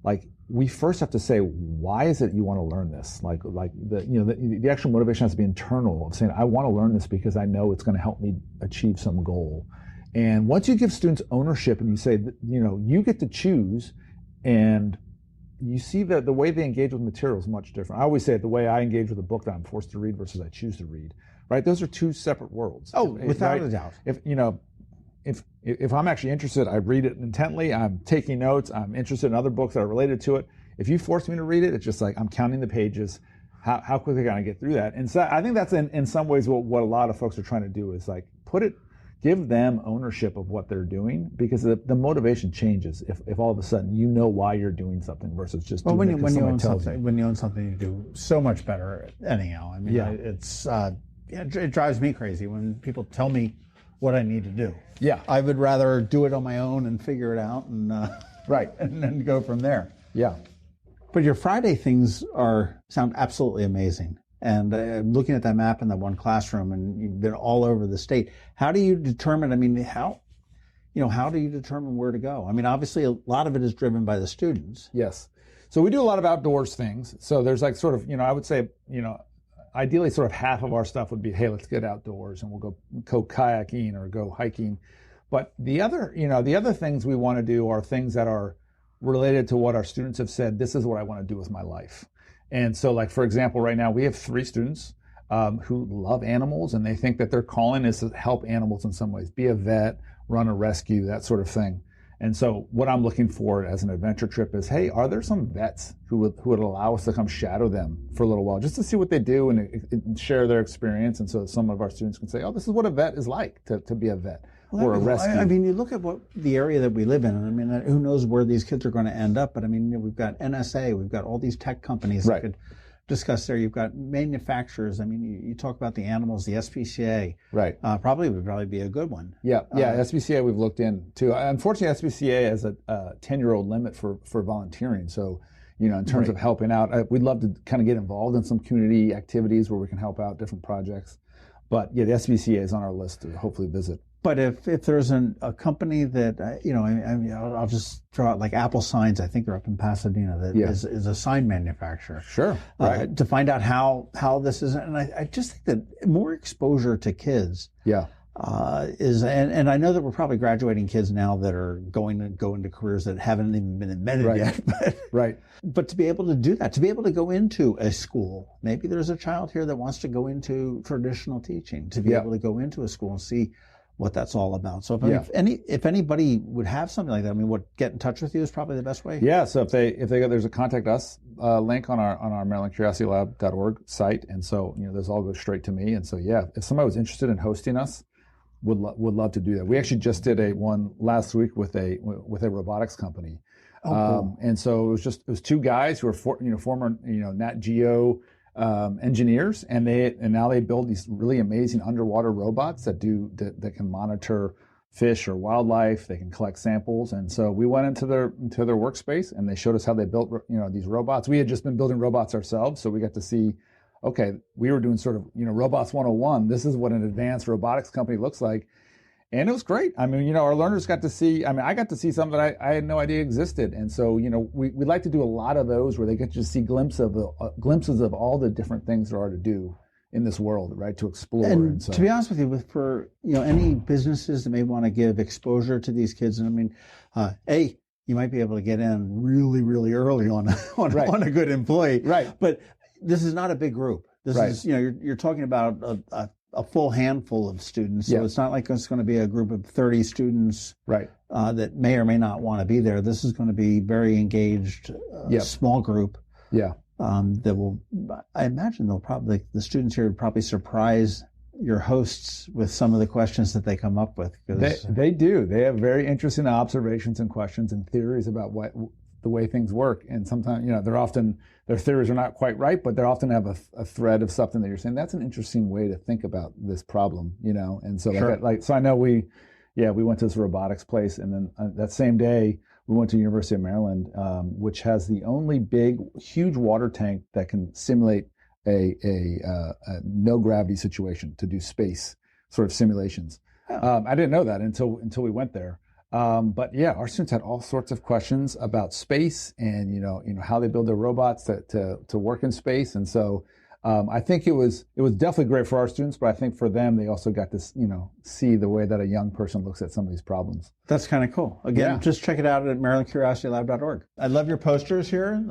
like, we first have to say, why is it you want to learn this? Like the actual motivation has to be internal, of saying, I want to learn this because I know it's going to help me achieve some goal. And once you give students ownership and you say, you get to choose, and you see that the way they engage with material is much different. I always say it, the way I engage with a book that I'm forced to read versus I choose to read, right? Those are two separate worlds. Oh, without a doubt. If I'm actually interested, I read it intently. I'm taking notes. I'm interested in other books that are related to it. If you force me to read it, it's just like I'm counting the pages. How quickly can I get through that? And so I think that's in some ways what a lot of folks are trying to do is like give them ownership of what they're doing, because the motivation changes if all of a sudden you know why you're doing something versus just doing it because somebody tells you. When you own something, you do so much better anyhow. I mean, it drives me crazy when people tell me what I need to do. Yeah. I would rather do it on my own and figure it out and right, and then go from there. Yeah. But your Friday things sound absolutely amazing. And looking at that map in that one classroom, and you've been all over the state. How do you determine? I mean, how do you determine where to go? I mean, obviously, a lot of it is driven by the students. Yes. So we do a lot of outdoors things. So there's like sort of, I would say, ideally, sort of half of our stuff would be, hey, let's get outdoors and we'll go kayaking or go hiking. But the other things we want to do are things that are related to what our students have said. This is what I want to do with my life. And so, like, for example, right now we have 3 students who love animals, and they think that their calling is to help animals in some ways, be a vet, run a rescue, that sort of thing. And so what I'm looking for as an adventure trip is, hey, are there some vets who would allow us to come shadow them for a little while just to see what they do and share their experience? And so some of our students can say, oh, this is what a vet is like to be a vet or a rescue. I mean, you look at the area that we live in, and I mean, who knows where these kids are going to end up, but I mean, we've got NSA, we've got all these tech companies that could discuss there. You've got manufacturers. I mean, you talk about the animals, the SPCA. Right. Would probably be a good one. Yeah. SPCA we've looked into. Unfortunately, SPCA has a 10-year-old limit for volunteering. So, in terms of helping out, we'd love to kind of get involved in some community activities where we can help out different projects. But yeah, the SPCA is on our list to hopefully visit. But if there's a company that, I'll just throw out like Apple Signs, I think they're up in Pasadena, that is a sign manufacturer. Sure. Right. To find out how this is, and I just think that more exposure to kids and I know that we're probably graduating kids now that are going to go into careers that haven't even been invented yet. But to be able to do that, to be able to go into a school, maybe there's a child here that wants to go into traditional teaching, to be able to go into a school and see what that's all about. So if anybody would have something like that, I mean, get in touch with you is probably the best way. Yeah. So if they go, there's a contact us link on our MarylandCuriosityLab.org site, and so those all go straight to me. And so if somebody was interested in hosting us, would love to do that. We actually just did one last week with a robotics company. Oh, cool. And so it was 2 guys who were former Nat Geo engineers, and now they build these really amazing underwater robots that can monitor fish or wildlife. They can collect samples, and so we went into their workspace, and they showed us how they built these robots. We had just been building robots ourselves, so we got to see. Okay, we were doing sort of robots 101. This is what an advanced robotics company looks like. And it was great. I mean, our learners got to see, I got to see something that I had no idea existed. And so, we'd like to do a lot of those where they get to see glimpses of all the different things there are to do in this world, right, to explore. And so, to be honest with you, for any businesses that may want to give exposure to these kids, and I mean, you might be able to get in really, really early on a good employee. Right. But this is not a big group. This is, you're talking about a full handful of students. So it's not like it's going to be a group of 30 students that may or may not want to be there. This is going to be very engaged, small group. Yeah. That will, I imagine the students here would probably surprise your hosts with some of the questions that they come up with. They do. They have very interesting observations and questions and theories about the way things work. And sometimes, their theories are not quite right, but they often have a thread of something that you're saying, that's an interesting way to think about this problem, And so so I know we went to this robotics place, and then that same day we went to University of Maryland, which has the only huge water tank that can simulate a no gravity situation to do space sort of simulations. Oh. I didn't know that until we went there. But our students had all sorts of questions about space and, how they build their robots to work in space. And so, I think it was definitely great for our students, but I think for them, they also got to, see the way that a young person looks at some of these problems. That's kind of cool. Again, just check it out at MarylandCuriosityLab.org. I love your posters here.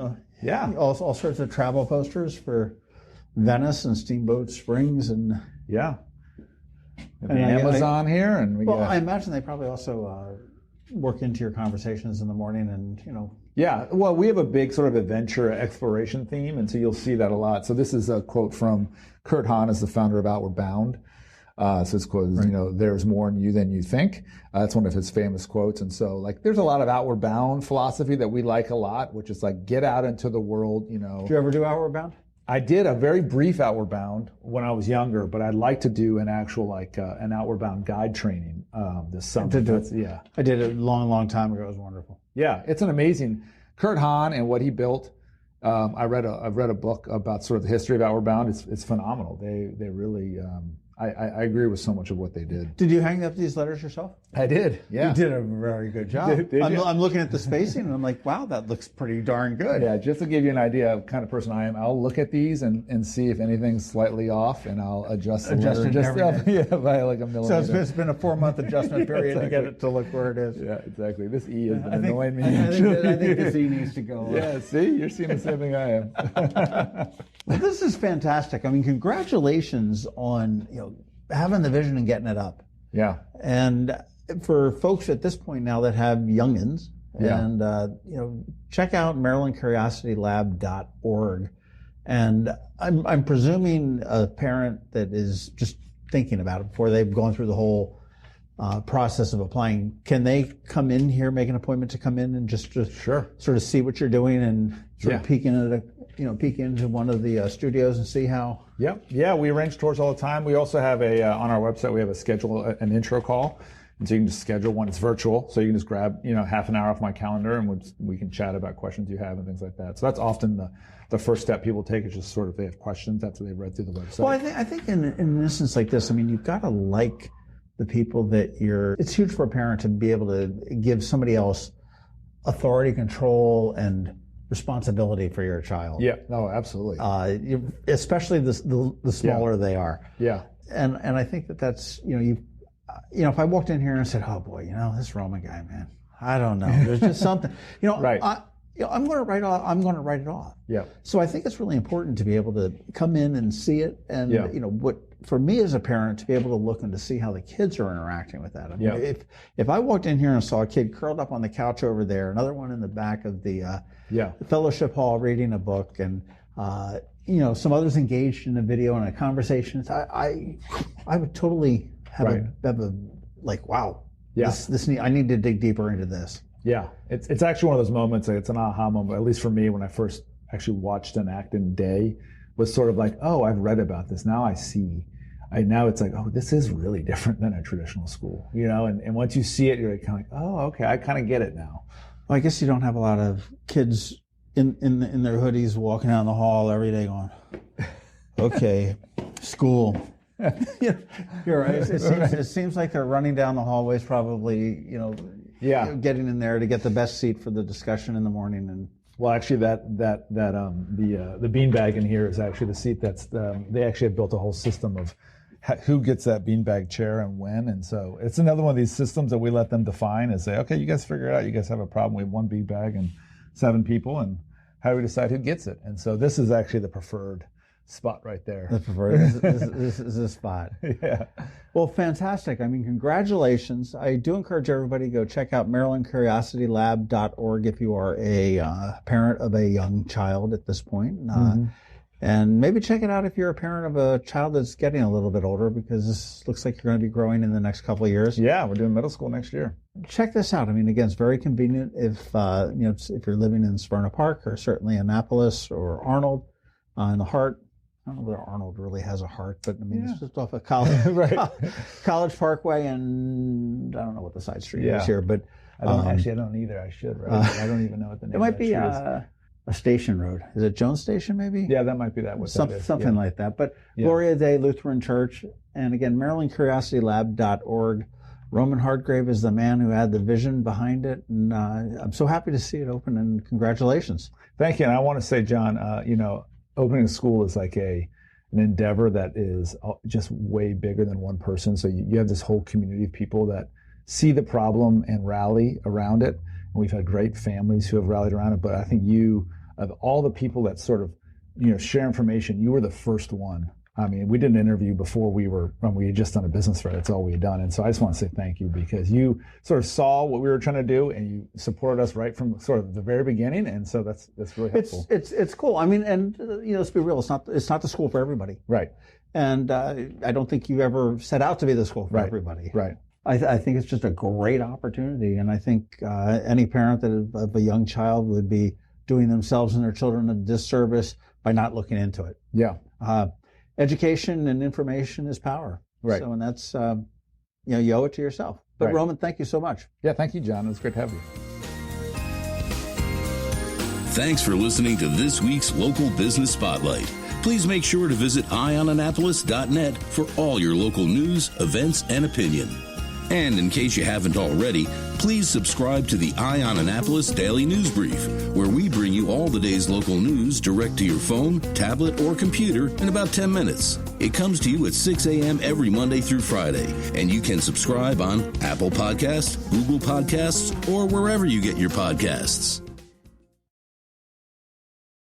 Yeah. All sorts of travel posters for Venice and Steamboat Springs and Amazon here, and I imagine they probably also work into your conversations in the morning, and Yeah, well, we have a big sort of adventure exploration theme, and so you'll see that a lot. So this is a quote from Kurt Hahn, as the founder of Outward Bound. So it's quote, there's more in you than you think. That's one of his famous quotes. And so, there's a lot of Outward Bound philosophy that we like a lot, which is get out into the world, Did you ever do Outward Bound? I did a very brief Outward Bound when I was younger, but I'd like to do an actual an Outward Bound guide training this summer. I did it a long time ago. It was wonderful. Yeah, it's an amazing Kurt Hahn and what he built. I've read a book about sort of the history of Outward Bound. It's phenomenal. They really. I agree with so much of what they did. Did you hang up these letters yourself? I did, yeah. You did a very good job. I'm looking at the spacing, and I'm like, wow, that looks pretty darn good. Yeah, just to give you an idea of the kind of person I am, I'll look at these and see if anything's slightly off, and I'll adjust the letter by a millimeter. So it's been a 4-month adjustment period to get it to look where it is. Yeah, exactly. This E has been annoying me. I think this E needs to go. Yeah, see? You're seeing the same thing I am. Well, this is fantastic. I mean, congratulations on having the vision and getting it up. Yeah. And for folks at this point now that have youngins, and check out MarylandCuriosityLab.org. And I'm presuming a parent that is just thinking about it before they've gone through the whole process of applying. Can they come in here, make an appointment to come in and just sort of see what you're doing and sort of peek into one of the studios and see how? Yeah, we arrange tours all the time. We also have on our website, we have an intro call. And so you can just schedule one. It's virtual, so you can just grab half an hour off my calendar, and we can chat about questions you have and things like that. So that's often the first step people take, is just sort of they have questions after they've read through the website. Well, I think in an instance like this, I mean, you've got to like the people that it's huge for a parent to be able to give somebody else authority, control, and responsibility for your child. Yeah, no, absolutely. Especially the smaller they are. Yeah. And I think that's if I walked in here and said, "Oh boy, this Roman guy, man, I don't know. There's just something." Right. I'm going to write it off. Yeah. So I think it's really important to be able to come in and see it, and what for me as a parent to be able to look and to see how the kids are interacting with that. I mean, if I walked in here and saw a kid curled up on the couch over there, another one in the back of the fellowship hall reading a book, and some others engaged in a video and a conversation, I would totally have a wow. Yeah. I need to dig deeper into this. Yeah, it's actually one of those moments. It's an aha moment, at least for me, when I first actually watched an act in Day, was sort of like, oh, I've read about this. Now I see. Now it's like, oh, this is really different than a traditional school, And once you see it, you're kind of like, oh, okay, I kind of get it now. Well, I guess you don't have a lot of kids in their hoodies walking down the hall every day going, okay, school. You're right. It seems like they're running down the hallways, probably, getting in there to get the best seat for the discussion in the morning. And well, actually, the beanbag in here is actually the seat they actually have built a whole system of who gets that beanbag chair and when. And so it's another one of these systems that we let them define and say, okay, you guys figure it out. You guys have a problem. We have one beanbag and 7 people, and how do we decide who gets it? And so this is actually the preferred spot right there. The preferred. This is a spot. Yeah. Well, fantastic. I mean, congratulations. I do encourage everybody to go check out MarylandCuriosityLab.org if you are a parent of a young child at this point. And maybe check it out if you're a parent of a child that's getting a little bit older, because this looks like you're going to be growing in the next couple of years. Yeah, we're doing middle school next year. Check this out. I mean, again, it's very convenient if if you're living in Smyrna Park, or certainly Annapolis or Arnold in the heart. I don't know whether Arnold really has a heart, but I mean, it's just off of College Parkway, and I don't know what the side street is here, but I don't either. I should, right? I don't even know what the name. It might be a station road. Is it Jones Station, maybe? Yeah, that might be that. Something like that. But Gloria Dei Lutheran Church, and again, MarylandCuriosityLab.org. Roman Hardgrave is the man who had the vision behind it, and I'm so happy to see it open. And congratulations! Thank you. And I want to say, John, opening a school is like endeavor that is just way bigger than one person. So you have this whole community of people that see the problem and rally around it. And we've had great families who have rallied around it. But I think you, of all the people that sort of, share information, you were the first one. I mean, we did an interview before we had just done a business fair. That's all we had done. And so I just want to say thank you, because you sort of saw what we were trying to do and you supported us right from sort of the very beginning. And so that's really helpful. It's cool. I mean, and let's be real. It's not the school for everybody. Right. And I don't think you ever set out to be the school for everybody. Right. I think it's just a great opportunity. And I think any parent of a young child would be doing themselves and their children a disservice by not looking into it. Yeah. Education and information is power. Right. So, and that's, you owe it to yourself. But right. Roman, thank you so much. Yeah, thank you, John. It was great to have you. Thanks for listening to this week's Local Business Spotlight. Please make sure to visit eyeonannapolis.net for all your local news, events, and opinion. And in case you haven't already, please subscribe to the Eye on Annapolis Daily News Brief, where we bring you all the day's local news direct to your phone, tablet, or computer in about 10 minutes. It comes to you at 6 a.m. every Monday through Friday, and you can subscribe on Apple Podcasts, Google Podcasts, or wherever you get your podcasts.